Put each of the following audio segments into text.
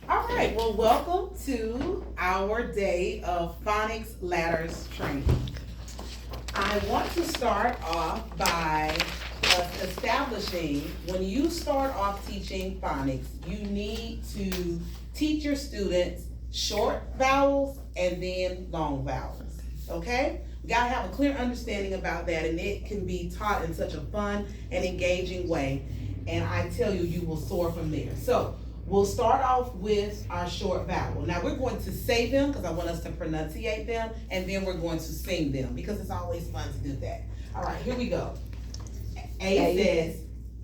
All right, well, welcome to our day of phonics ladders training. I want to start off by establishing when you start off teaching phonics, you need to teach your students short vowels and then long vowels, okay? We gotta have a clear understanding about that, and it can be taught in such a fun and engaging way, and I tell you, you will soar from there. So we'll start off with our short vowel. Now we're going to say them because I want us to pronunciate them, and then we're going to sing them because it's always fun to do that. All right, here we go. A says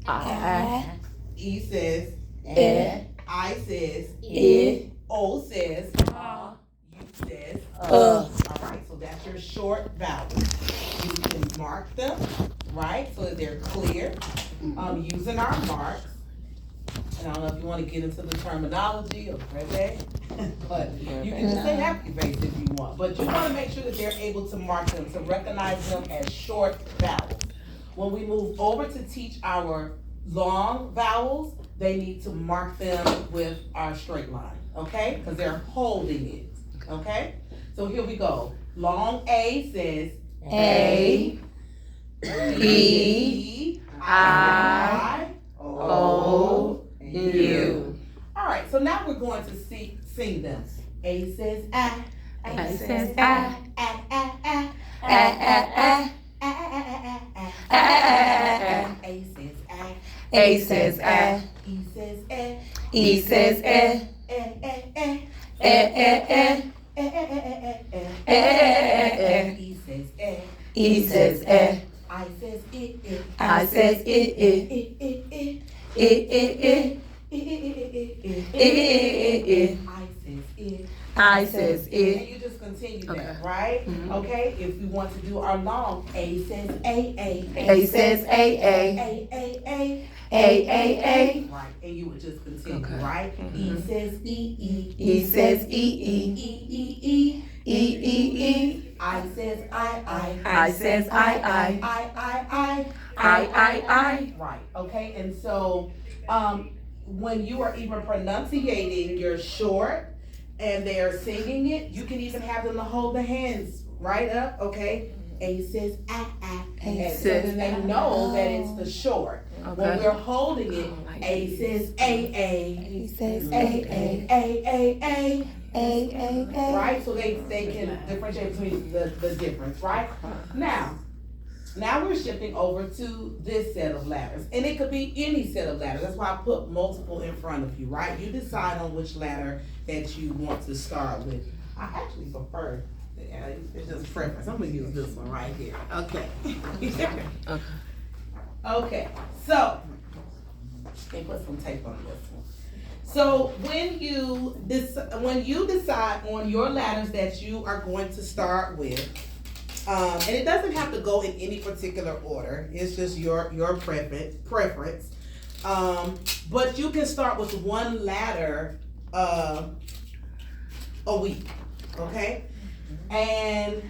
I, E says I says O says U says All right, so that's your short vowels. You can mark them, right, so that they're clear. Using our marks. And I don't know if you want to get into the terminology of Breve, but you can just say happy face if you want. But you want to make sure that they're able to mark them, to recognize them as short vowels. When we move over to teach our long vowels, they need to mark them with our straight line, okay? Because they're holding it, okay? So here we go. Long A says A, E, I, O, U. All right, so now we're going to sing them. A says A. A says I, A says A. A says I, E says E. E says E, E says E. E says E, I says I. I says I, I says And I. you just continue Okay. that, right? Okay, if we want to do our long, A says A. A says A, A. Right, and you would just continue, Okay. right? E says E. E says E, E. I says I. I says I, I. Right, okay, and so when you are even pronunciating your short and they are singing it, you can even have them to hold the hands right up, okay? A says A. And so then they know that it's the short. When Okay. we're holding it, A says A. E says A. Right? So they can differentiate between the difference, right? Now we're shifting over to this set of letters. And it could be any set of letters. That's why I put multiple in front of you, right? You decide on which letter that you want to start with. I actually prefer, it's just preference. I'm gonna use this one right here. Okay. Okay, so, let me put some tape on this one. So when you decide on your letters that you are going to start with, and it doesn't have to go in any particular order. It's just your preference. But you can start with one letter a week, okay? And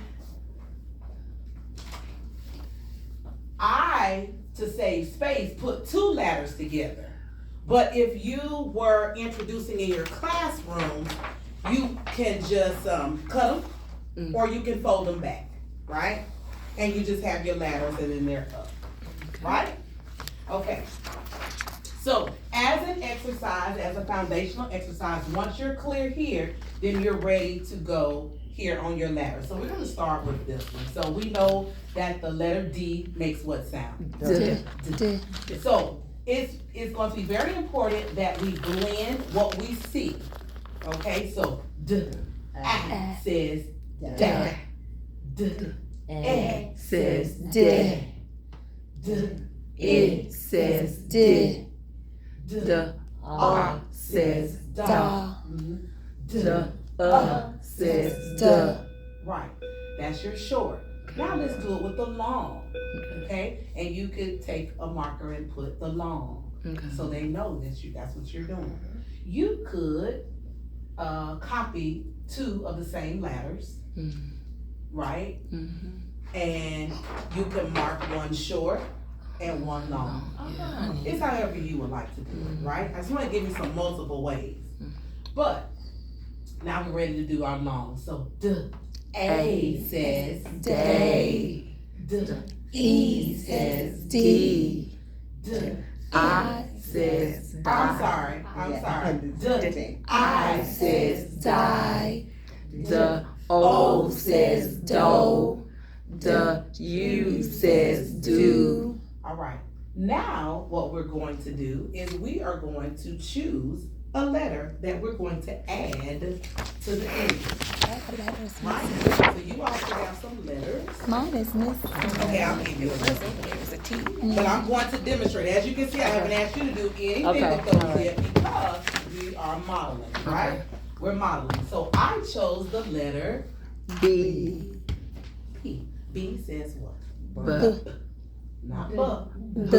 to save space, put two letters together. But if you were introducing in your classroom, you can just cut them, or you can fold them back, right? And you just have your letters and then they're up, right? Okay. So as an exercise, as a foundational exercise, once you're clear here, then you're ready to go here on your letter. So we're gonna start with this one. So we know that the letter D makes what sound? D. So it's going to be very important that we blend what we see. Okay, so D says da. D Says D. It says D. The says da. The says da. Right, that's your short. Now let's do it with the long, okay? And you could take a marker and put the long, so they know that's what you're doing. You could copy two of the same letters, right? And you can mark one short and one long. It's however you would like to do it, right? I just want to give you some multiple ways. But now we're ready to do our long. So A says day. E says D. I says I'm sorry. I says die. The O says do. The U says do. All right. Now what we're going to do is we are going to choose a letter that we're going to add to the end. Right? So you all should have some letters. Mine is missing. Okay, I'll give you a letter. There's a T. But I'm going to demonstrate. As you can see, I haven't asked you to do anything with those yet because we are modeling, right? We're modeling. So I chose the letter B. B. B says what? B. Not B. B.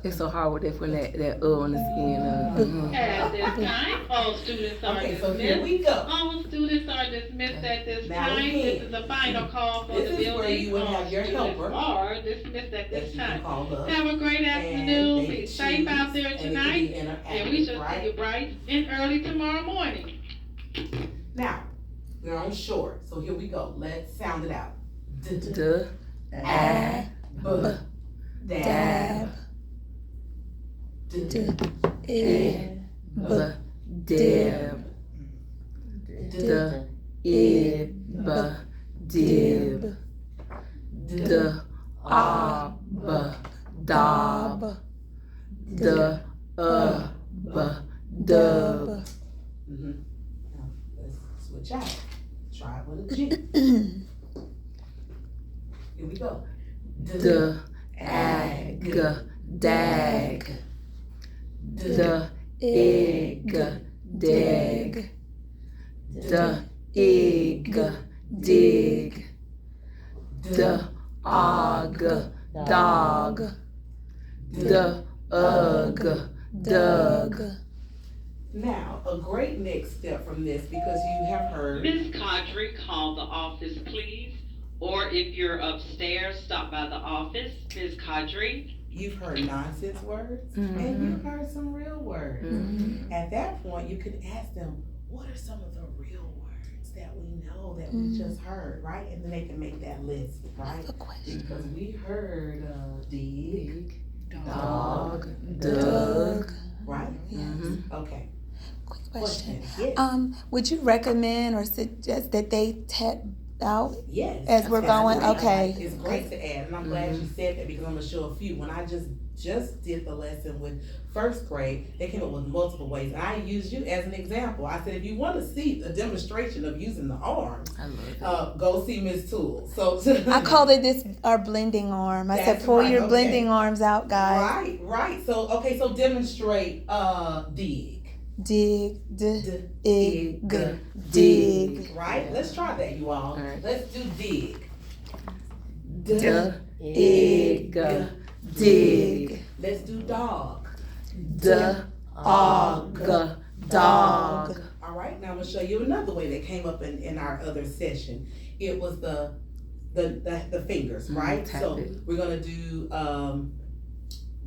It's so hard with that for that on the skin. At this time, all students are Okay, so dismissed. here we go. All students are dismissed at this Now time. again, This is the final call for the this is building. where you would All have your students helper are dismissed at that this you can time. call up. Have a great afternoon. Be safe out there tonight. And we shall see you bright and early tomorrow morning. Now, we're on short, so here we go. Let's sound it out. D. A. B. Dab. D. E. B. Dib. D. E. B. Dib. D. A. B. Dob. D. B. Dub. Now, let's switch out. Try it with a G. Here we go. D. Ag. Dag. D. Egg. Dig. D. Egg. Dig. D. Og. Dog. D. Ugg. Dug. Now, a great next step from this, because you have heard. Ms. Cadre, call the office, please. Or if you're upstairs, stop by the office. Ms. Cadre. You've heard nonsense words and you've heard some real words. At that point, you could ask them, what are some of the real words that we know that we just heard, right? And then they can make that list, right? Because we heard dig, dog, Dug. right? Okay. Quick question. Yes. Would you recommend or suggest that they tap out Yes. as we're That's going? great. Okay. It's great to add, and I'm glad you said that because I'm gonna show a few. When I just did the lesson with first grade, they came up with multiple ways. And I used you as an example. I said, if you want to see a demonstration of using the arms, go see Miss Toole. So I called it our blending arm. I said, pull right, your okay. blending arms out, guys. Right. So so demonstrate dig. Dig, dig, dig. Right? Let's try that, you all. Right. Let's do dig. Dig, dig. Let's do dog. Og, dog. All right, now I'm gonna show you another way that came up in our other session. It was the fingers, right? tap So it. we're gonna do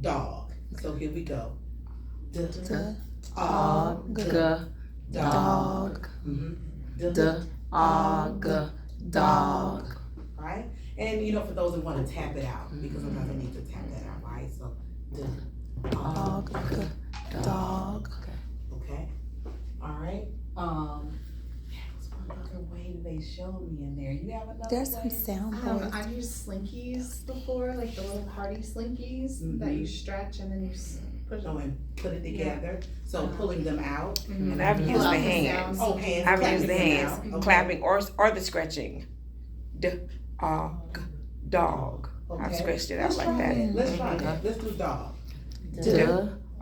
dog. So here we go. Og, dog. Og, dog. Right? And for those who want to tap it out, because sometimes I need to tap that out, right? So Og, dog. okay. All right. There was one other way that they showed me in there. You have another There's some way? sound boards. I've used slinkies before, like the little party slinkies that you stretch and then you push So and put it together. So pulling them out. And I've used the hands. Oh, hands. I've clapping used the them hands, out. Okay. clapping or the scratching. Dog. I've Okay. scratched it out Let's like try that. Let's try that. Let's do dog.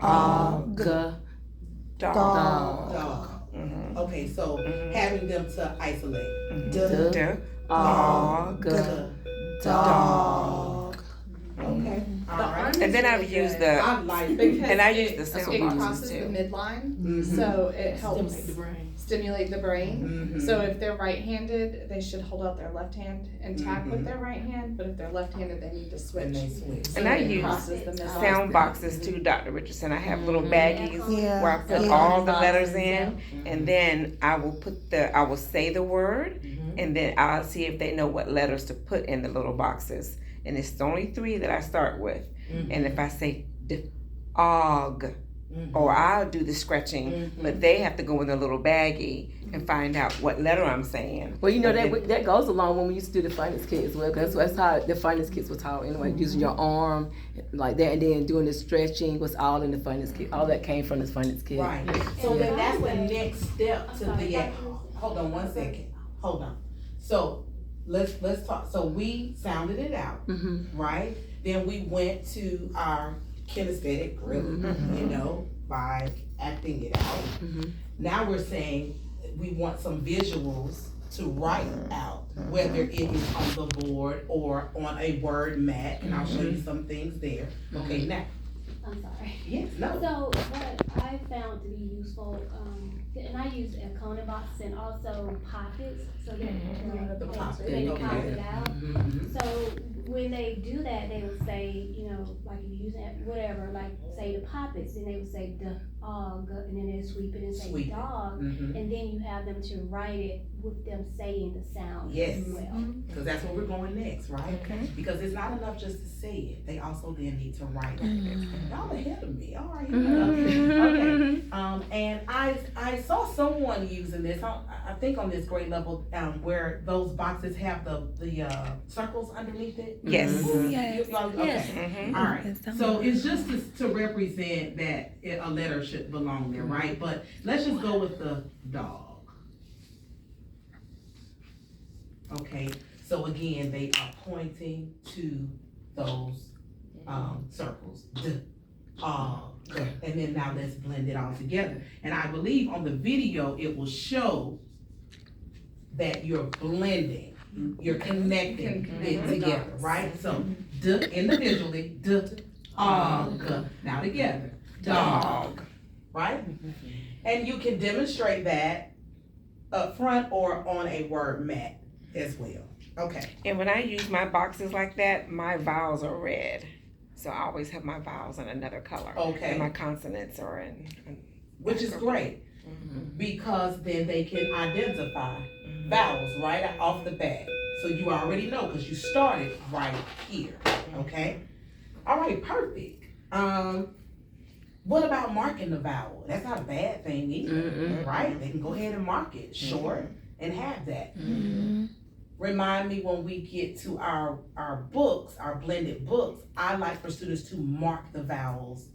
Og, Dog. Dog. Mhm. Okay, so having them to isolate. Dog. dog. Okay. All right. And then I've used the, I like Because and I use it, the sound it boxes crosses the too. midline, Mhm. so it helps stimulate the brain. Mhm. So if they're right-handed, they should hold out their left hand and tap Mhm. with their right hand, but if they're left-handed, they need to switch. And they switch. So And I it use crosses the midline. sound boxes too, Dr. Richardson. I have little baggies Yeah. where I put Yeah. all the letters in, Mhm. and then I will say the word, Mhm. and then I'll see if they know what letters to put in the little boxes. And it's only 3 that I start with. Mhm. And if I say og, Mhm. or I'll do the scratching, Mhm. but they have to go in the little baggie and find out what letter I'm saying. Well, you know that goes along when we used to do the finance kit as well. Cause that's how the finance kits were taught anyway. Using your arm like that, and then doing the stretching was all in the finance kit. All that came from the finance kit. Right. So then that's the next step to the, hold on one second, hold on. So let's talk, so we sounded it out, Mm-hmm. right? Then we went to our kinesthetic, really, you know, by acting it out. Mhm. Now we're saying we want some visuals to write out, whether it is on the board or on a word mat, and I'll show you some things there. Okay, now, I'm sorry. yes, no. So what I found to be useful, and I use a Conan box and also pockets, so that The pocket, they can okay. pop it out. Mhm. So when they do that, they will say, you know, like if you use it, whatever, like say the poppets, then they would say dog, and then they sweep it and say Sweep it. dog, Mhm. and then you have them to write it with them saying the sound Yes. as well. Cause that's where we're going next, right? Because it's not enough just to say it, they also then need to write it. Y'all ahead of me, all right. Okay, and I saw someone using this, I think on this grade level, where those boxes have the circles underneath it. Yes. Yes. Okay, Mhm. all right, so it's just to represent that a letter should belong there, right? But let's just go with the dog. Okay, so again, they are pointing to those, circles, and then now let's blend it all together. And I believe on the video, it will show that you're blending, you're connecting it together, right? So, individually, now together, dog, right? And you can demonstrate that up front or on a word mat as well. Okay. And when I use my boxes like that, my vowels are red. So I always have my vowels in another color. Okay. And my consonants are in. Which is great, because then they can identify vowels right off the bat. So you already know, because you started right here, okay? All right, perfect. What about marking the vowel? That's not a bad thing either, right? They can go ahead and mark it short and have that. Remind me when we get to our books, our blended books, I like for students to mark the vowels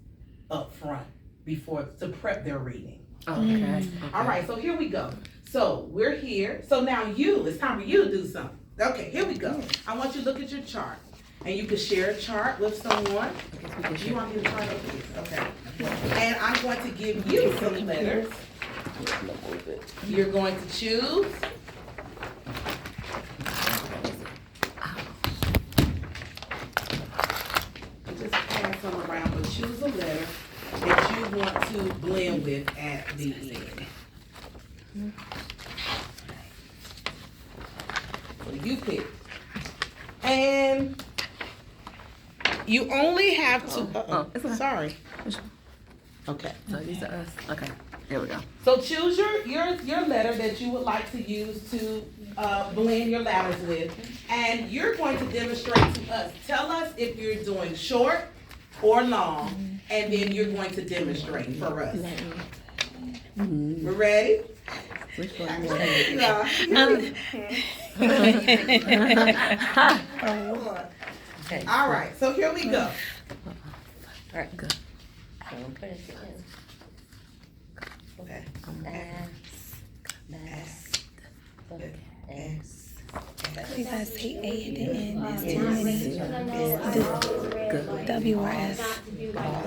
up front before, to prep their reading. Okay. All right, so here we go. So we're here. So now it's time for you to do something. Okay, here we go. I want you to look at your chart. And you can share a chart with someone. You want me to try to do this? Okay. And I'm going to give you some letters. You're going to choose. Just pass them around, but choose a letter that you want to blend with at the end. So you pick. And you only have to, sorry. Okay. So these are us. Okay. There we go. So choose your letter that you would like to use to blend your letters with, and you're going to demonstrate to us. Tell us if you're doing short or long, and then you're going to demonstrate for us. We're ready? Which one? All right, so here we go. All right. Good. Okay. If I say A at the end, it's too many. W or S.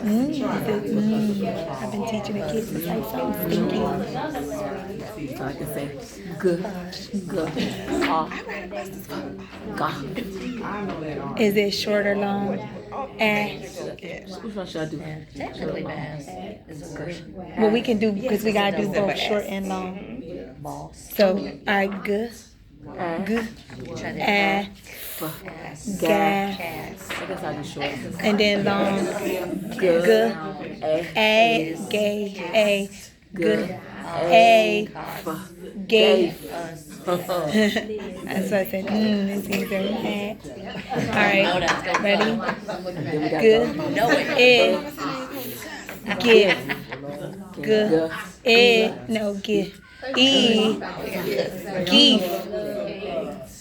I've been teaching the kids to say something stinky. So I can say ga. Is it short or long? Which one should I do? Technically, bass is a good Well, we can do, because we gotta do both short and long. boss. So, alright, good, good, ga, I guess I'll do short. and then long, good, gay, good, gay. That's what I said. It's either alright, ready? Good, good, no, give, give.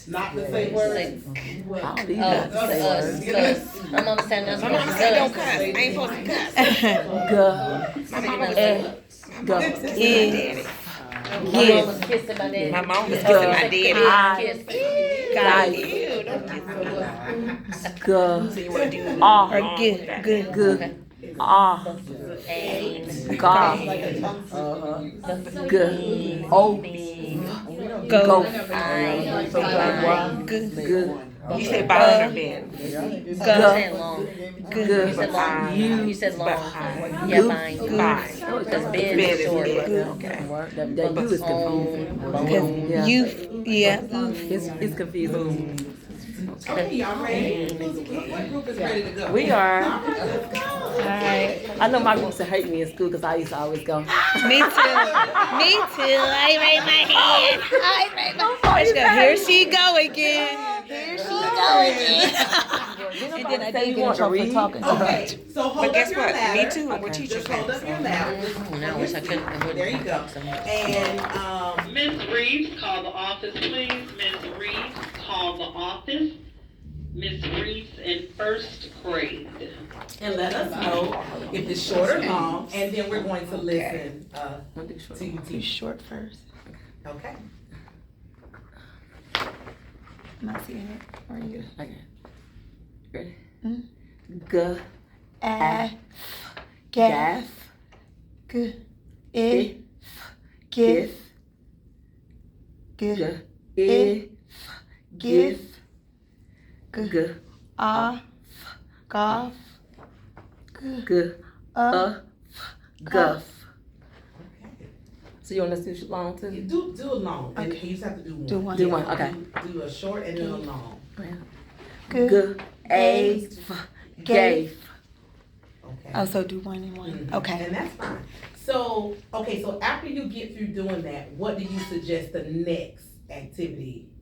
Not the same word. I don't even have to say words. Cuss. My mom said that's supposed to Don't cuss. cuss. I ain't supposed to cuss. Ga. My mom was kissing my daddy. My mom was kissing my daddy. Kiss. God, Ew, don't kiss me. Ga. So you wanna do or good, good. Good. Ah. Ain. Ga. Good. Oh. Go, I. good, Good. You say behind or bend? You go, said long. Good. You said long. You said long. Yeah, mine. Because Ben is short. Okay. That you is confusing. cause you, yeah, It's confusing. Okay, y'all ready? What group is ready to go? We are. alright. I know my groups hate me in school because I used to always go. Me too, I raise my hand, I raise my hand. Here she go again, here she go again. And then I did get in trouble for talking too much. Okay, so hold But guess up your what? ladder. Me too. We're teachers Just hold now. up your ladder. No, I wish I couldn't. There you go. And, Ms. Reeves, call the office, please. Ms. Reeves, call the office. Ms. Reeves in first grade. and let us know if it's short or long, and then we're going to listen, to you You teach. short first. Okay. Not seeing it, or you? Okay. Ready? Mm. Gaff, good, give, G. give, G. golf, G. Guff. So you want us to do long too? Do a long, and Okay. you just have to do one. Do one. Do one, okay. Do a short and then a long. good, Gave. Okay. Oh, so do one and one, Mhm. okay. And that's fine. So, okay, so after you get through doing that, what do you suggest the next activity is?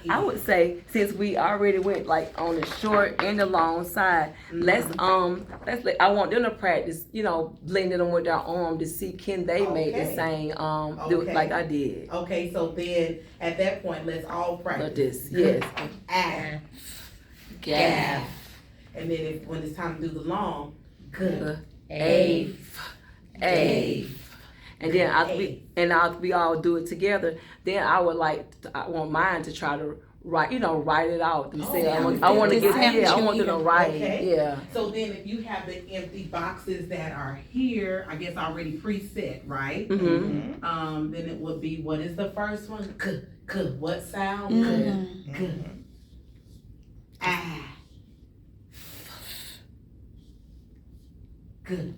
I would say since we already went like on the short and the long side, let's I want them to practice, blending them with their arm to see can they make the Okay. same do it Okay. like I did. Okay, so then at that point, let's all Like practice. this, yes. Ah, Gaff. and then when it's time to do the long, good. A. And then after we all do it together, then I want mine to try to write it out themselves. I want to I want them to write. Okay. Yeah. So then if you have the empty boxes that are here, I guess already preset, right? Mm-hmm. Then it would be, what is the first one? What sound? Mhm. Good. Ah. Good.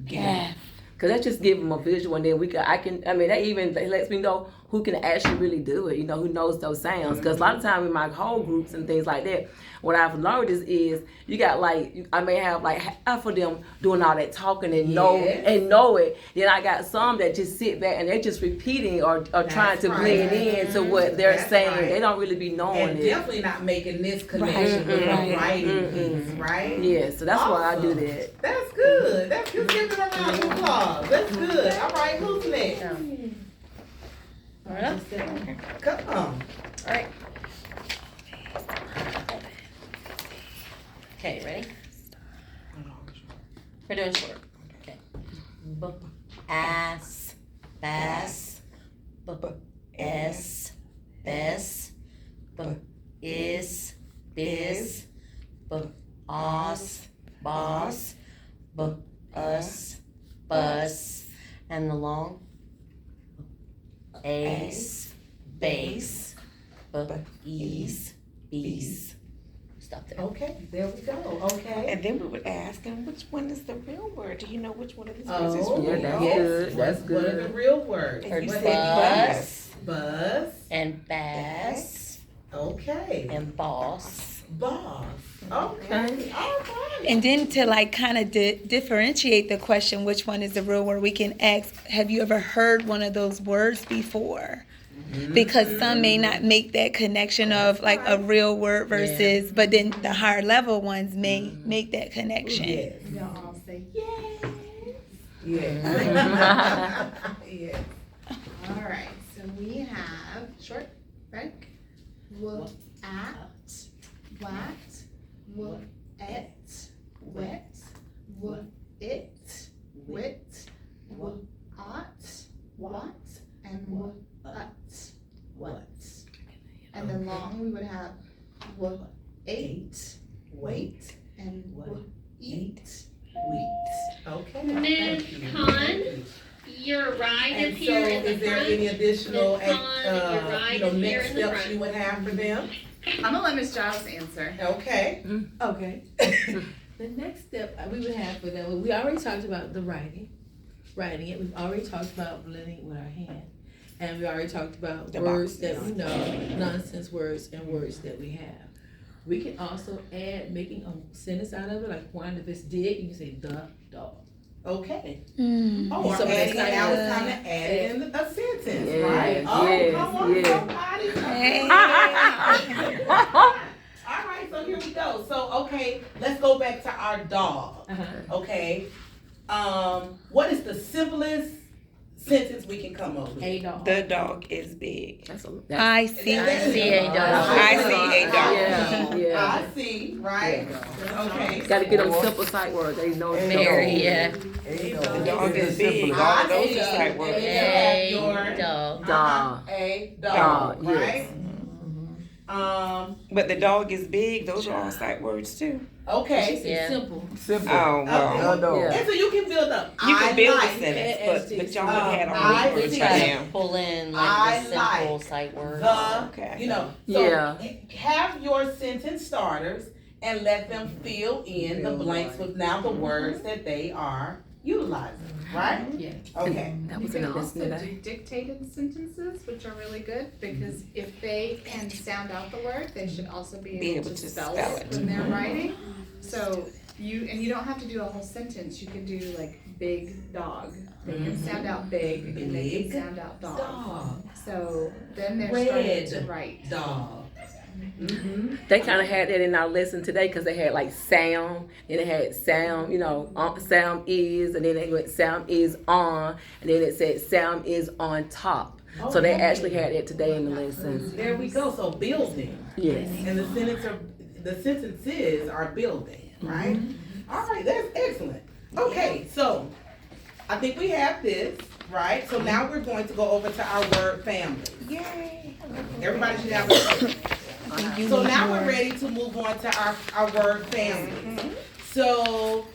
Gaff, Cause that just give them a visual, and then that even lets me know who can actually really do it. Who knows those sounds. Cause a lot of times in my whole groups and things like that, what I've learned is you got I may have like half of them doing all that talking and know it. Then I got some that just sit back and they're just repeating or trying to blend in to what they're saying. Right. They don't really be knowing And it. definitely not making this connection with the writing piece, right? Yeah, so that's why I do Awesome. that. That's good. That's good. Give it a round of applause. That's good. All right, who's next? Come on. Okay, ready? We're doing short. Okay. Ass, bass, s, bess, is, biz, os, boss, And the long? Ace, base, ease, bees. Stop there. Okay, there we go. Okay. And then we would ask him, which one is the real word? Do you know which one of these words is Oh, real? Yeah, that's good. That's What are the good. real words? And you What said is buzz? And bass, Okay. and boss. Boss. Okay. All right. And then to like kind of differentiate the question, which one is the real word, we can ask, have you ever heard one of those words before? Because some may not make that connection of like a real word versus, but then the higher level ones may make that connection. Yes. They'll all say, yes. Yes. Yes. All right, so we have short, break, look at, what, look at, wet, look it, wit, look at, what, and look at, what. And then long, we would have look, ate, wait, and look, eat. Wheat. Okay. Ms. Thank you. Khan, your ride And is so, here in the is there front. any additional, Ms. Khan, your ride is here next in the steps front. you would have for them? I'm gonna let Ms. Giles answer. Okay. Okay. The next step we would have for them, we already talked about the writing it. We've already talked about blending it with our hand. And we already talked about The words boxes. that we know, nonsense words and words that we have. We can also add making a sentence out of it, like one if it's did, you can say the dog. Okay. Mm. Oh, So adding it's it like now it's a- time to add it in a sentence, Yes, right? Oh, yes, come on, yes. somebody. Hey. All right, so here we go. So, okay, let's go back to our dog. Okay. What is the simplest sentence we can come up with? A dog. The dog is big. That's a, I see. That's- see a dog. I see a dog. Yeah, yeah. I see, right? Okay. Gotta get them simple sight words. They know it's Very, yeah. The dog is big. I All those see. are sight words. A Your dog. Dog. A Dog, dog, yes. right? But the dog is big. Those are all sight words too. Okay. Yeah. Simple. Simple. Oh well. Yeah. And so you can build up. You can build a like sentence, but y'all would have I all these words see. right Try now. to pull in I like the simple like sight words. the, Okay. you know, so Yeah. have your sentence starters and let them fill in the blanks with now the words that they are utilizing, right? Yeah. Okay. That You was in can the lesson also today. do dictated sentences, which are really good, because if they can sound out the word, they should also be able to spell it when they're writing. So you don't have to do a whole sentence, you can do like big dog. They can sound out big and they Big can sound out dog. Dog. So then they're Red starting to write. dog. Mm-hmm. They kind of had that in our lesson today because they had like sound, and they had sound, you know, sound is, and then they went sound is on, and then it said sound is on top. So they actually had that today in the lesson. There we go. So building. Yes. And the sentences are building, right? All right, that's excellent. Okay, so I think we have this, right? So now we're going to go over to our word family. Yay. Everybody should have a So now we're ready to move on to our word family. So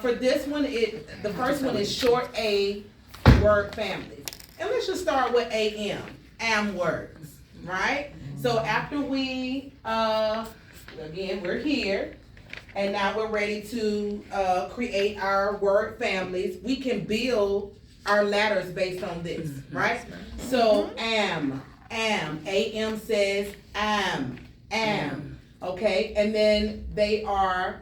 for this one, the first one is short A word families. And let's just start with am words, right? So after we, again, we're here, and now we're ready to create our word families. We can build our letters based on this, right? So am, says am, okay? And then they are,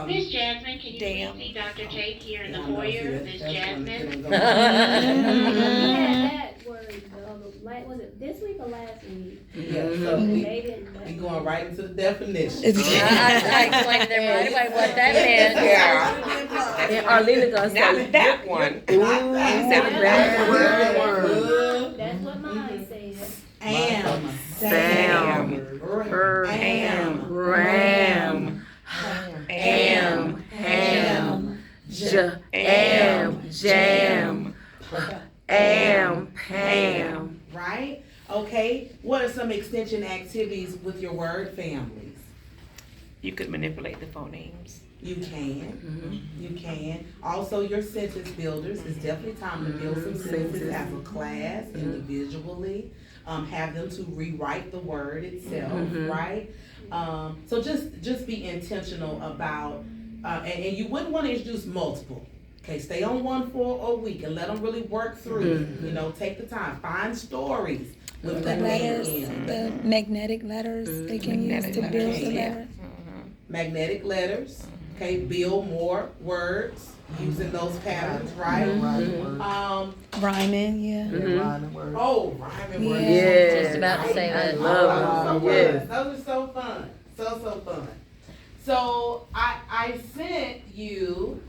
Miss Jasmine, can you Damn. please see Dr. Jake here in the foyer? Miss Jasmine? We had that word was it this week or last week? Yeah, so They we didn't. going right into the definition. I explained them right away what that meant. Yeah. And Arlena gonna Now say, that one. ooh, that's a word. That's what mine said. Am, Sam, her, am, ram, am, ham, am, jam, am, pam. right? Okay, what are some extension activities with your word families? You could manipulate the phonemes. You can. You can. Also, your sentence builders, it's definitely time to build some sentences as a class, individually. Have them to rewrite the word itself, right? So just be intentional about, and you wouldn't want to introduce multiple. Okay, stay on one for a week and let them really work through it. You know, take the time. Find stories with The letters, the magnetic letters they can use to build the letters. Magnetic letters. Okay, build more words using those patterns, right? Rhyming, yeah. Rhyming words. Yeah. Just about to say that. Love them. Yes. Those are so fun. So fun. So I sent you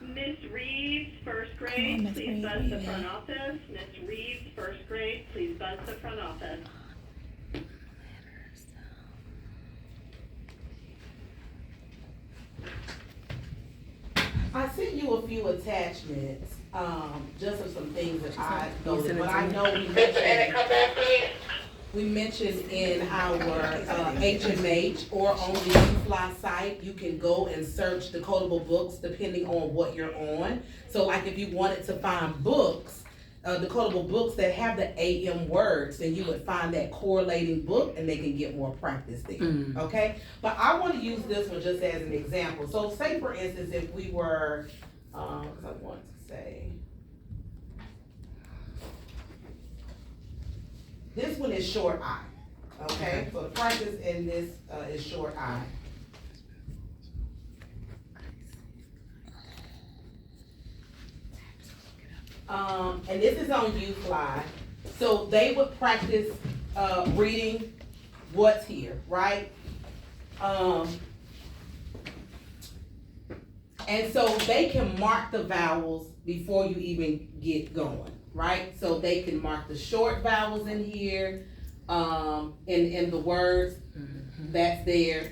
Miss Reeves, first grade, please buzz the front office. Miss Reeves, first grade, please buzz the front office. I sent you a few attachments, just of some things that I noticed, but I know we mentioned in our HMH or on the UFly site, you can go and search the codable books depending on what you're on. So like if you wanted to find books, the codable books that have the AM words, then you would find that correlating book and they can get more practice there, okay? But I want to use this one just as an example. So say for instance, if we were, I want to say, this one is short I, okay? So the practice in this is short I. And this is on UFly. So they would practice reading what's here, right? And so they can mark the vowels before you even get going, right? So they can mark the short vowels in here, in the words that's there.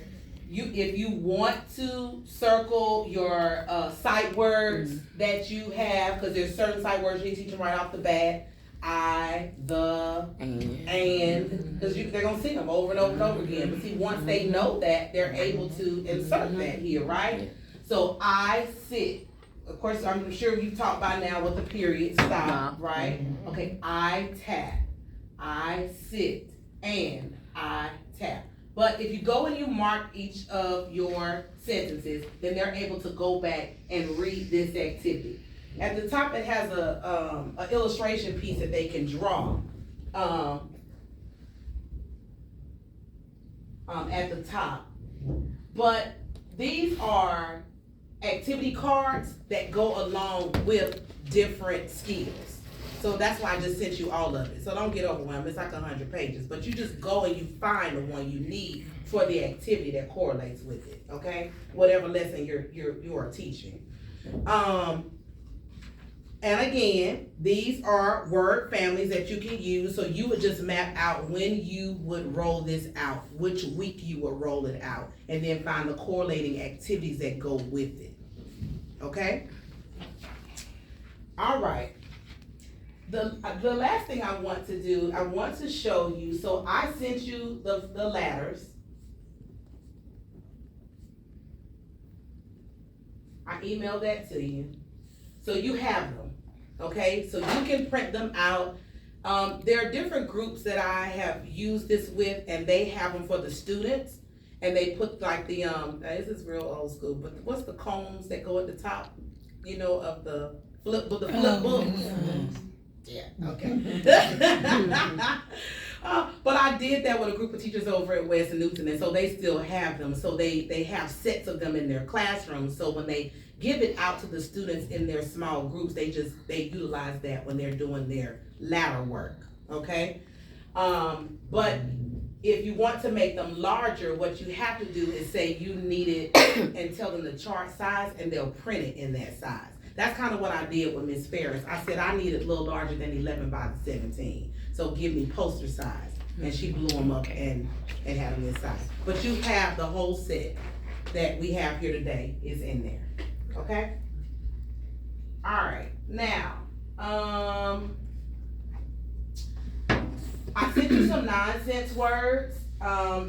If you want to circle your sight words that you have, because there's certain sight words you teach them right off the bat. I, the, and, because they're gonna sing them over and over and over again. But see, once they know that, they're able to insert that here, right? So I sit. Of course, I'm sure you've taught by now what the period stop, right? Okay, I tap, I sit, and I tap. But if you go and you mark each of your sentences, then they're able to go back and read this activity. At the top, it has a illustration piece that they can draw. At the top. But these are activity cards that go along with different skills. So that's why I just sent you all of it. So don't get overwhelmed. It's like 100 pages. But you just go and you find the one you need for the activity that correlates with it. Okay? Whatever lesson you are teaching. And again, these are word families that you can use. So you would just map out when you would roll this out, which week you would roll it out, and then find the correlating activities that go with it. Okay? All right. The last thing I want to do, I want to show you, so I sent you the ladders. I emailed that to you. So you have them, okay? So you can print them out. There are different groups that I have used this with, and they have them for the students. And they put like the, this is real old school, but what's the combs that go at the top, you know, of the flip books? Yeah, okay. But I did that with a group of teachers over at West Newton, and so they still have them. So they have sets of them in their classrooms. So when they give it out to the students in their small groups, they utilize that when they're doing their ladder work, okay? But if you want to make them larger, what you have to do is say you need it and tell them the chart size, and they'll print it in that size. That's kind of what I did with Miss Ferris. I said I need it a little larger than 11 by 17. So give me poster size. And she blew them up and had them this size. But you have the whole set that we have here today is in there. Okay? All right. Now, I sent you some nonsense words,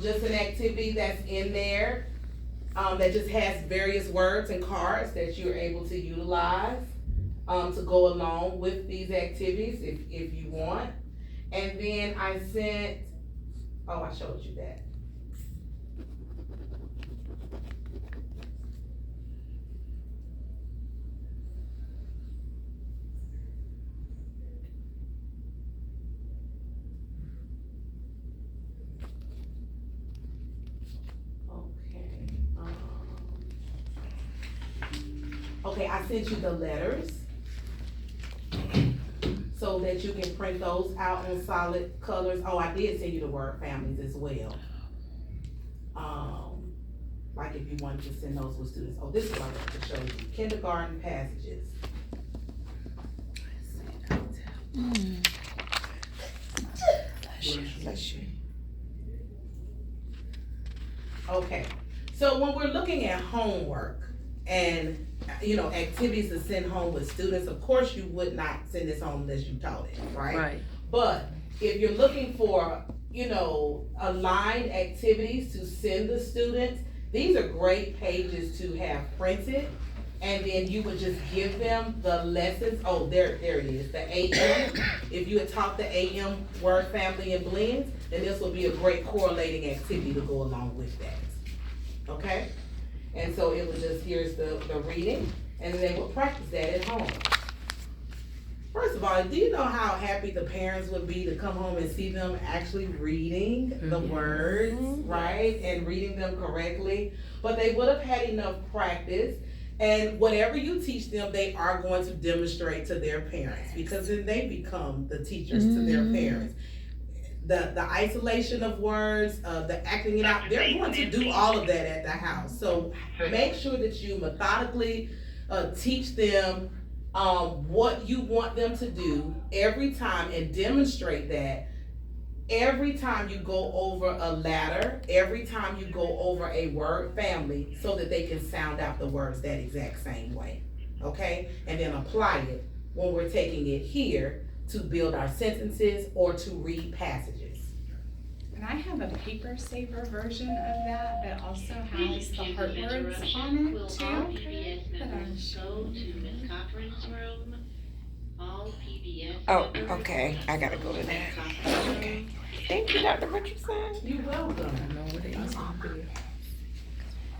just an activity that's in there. that just has various words and cards that you're able to utilize to go along with these activities if you want. And then I sent, I showed you that. Okay, I sent you the letters so that you can print those out on solid colors. Oh, I did send you the word families as well. Like if you wanted to send those with students. Oh, this is what I want to show you. Kindergarten passages. Bless you. Okay, so when we're looking at homework and activities to send home with students, of course you would not send this home unless you taught it, right? Right. But if you're looking for, aligned activities to send the students, these are great pages to have printed. And then you would just give them the lessons. Oh, there it is, the AM. If you had taught the AM word family and blends, then this would be a great correlating activity to go along with that. Okay? And so it was just, here's the reading, and they would practice that at home. First of all, do you know how happy the parents would be to come home and see them actually reading the words, right? And reading them correctly? But they would have had enough practice, and whatever you teach them, they are going to demonstrate to their parents, because then they become the teachers to their parents. The isolation of words, the acting it out, they're going to do all of that at the house. So make sure that you methodically teach them what you want them to do every time, and demonstrate that every time you go over a ladder, every time you go over a word family, so that they can sound out the words that exact same way. Okay? And then apply it when we're taking it here to build our sentences or to read passages. And I have a paper saver version of that also has the heart words on it too. All PBS members go to Ms. Cochran's room? All PBS Oh, members okay, I gotta go to that. Okay. Thank you, Dr. Richardson. You're welcome.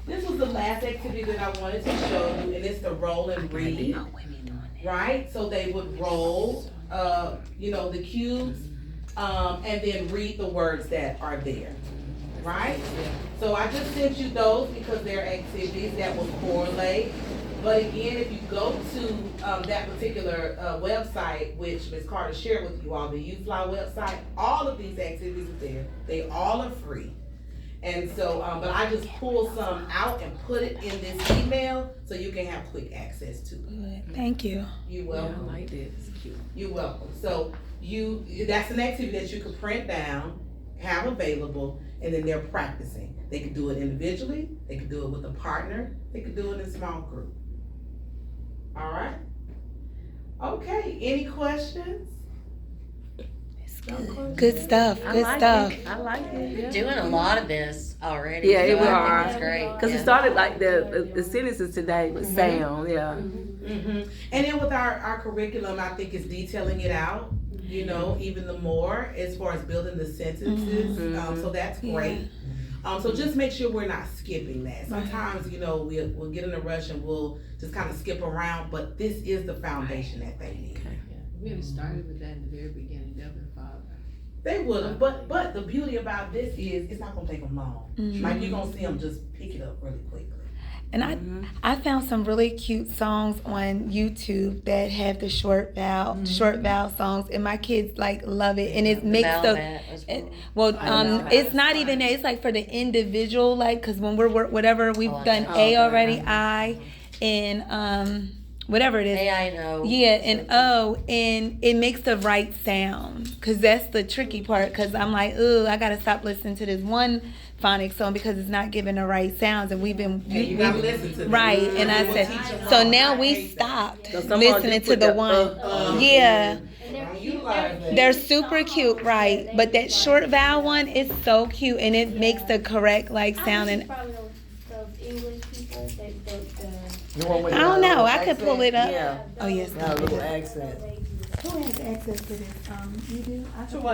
This was the last activity that I wanted to show you, and it's the roll and read. Right? So they would roll, the cubes, and then read the words that are there. Right? So I just sent you those because they're activities that will correlate. But again, if you go to that particular website, which Ms. Carter shared with you all, the UFly website, all of these activities are there. They all are free. And so, but I just pulled some out and put it in this email so you can have quick access to it. Thank you. You're welcome. I like this. It's cute. You're welcome. So that's an activity that you could print down, have available, and then they're practicing. They could do it individually, they could do it with a partner, they could do it in a small group. All right? Okay, any questions? Good stuff. Good stuff. I like it. Yeah. Doing a lot of this already. Yeah, so we I think are. it's great. Because we started like the sentences today with sound, yeah. Mm-hmm. And then with our curriculum, I think it's detailing it out, even the more as far as building the sentences. So that's great. So just make sure we're not skipping that. Sometimes, we'll get in a rush and we'll just kind of skip around, but this is the foundation that they need. Yeah. We had started with that in the very beginning, Devin Father. They would have, but the beauty about this is it's not gonna take them long. Like you're gonna see them just pick it up really quickly. And I found some really cute songs on YouTube that have the short vowel songs, and my kids love it. And it makes it's not even that. It's like for the individual, because when we're whatever we've done A already, I and whatever it is. A, I, and O. Yeah, and O, and it makes the right sound, because that's the tricky part, because I'm like, ooh, I got to stop listening to this one phonics song because it's not giving the right sounds, and we've been you gotta listen to them. Right, and I said, so now we stopped listening to the one. Yeah. They're super cute, right? But that short vowel one is so cute, and it makes the correct sound. And English people, The one with I don't the know. little I could pull it up. Yeah. Oh, yes. Got a little accent. Who has access to this? You do? I To what?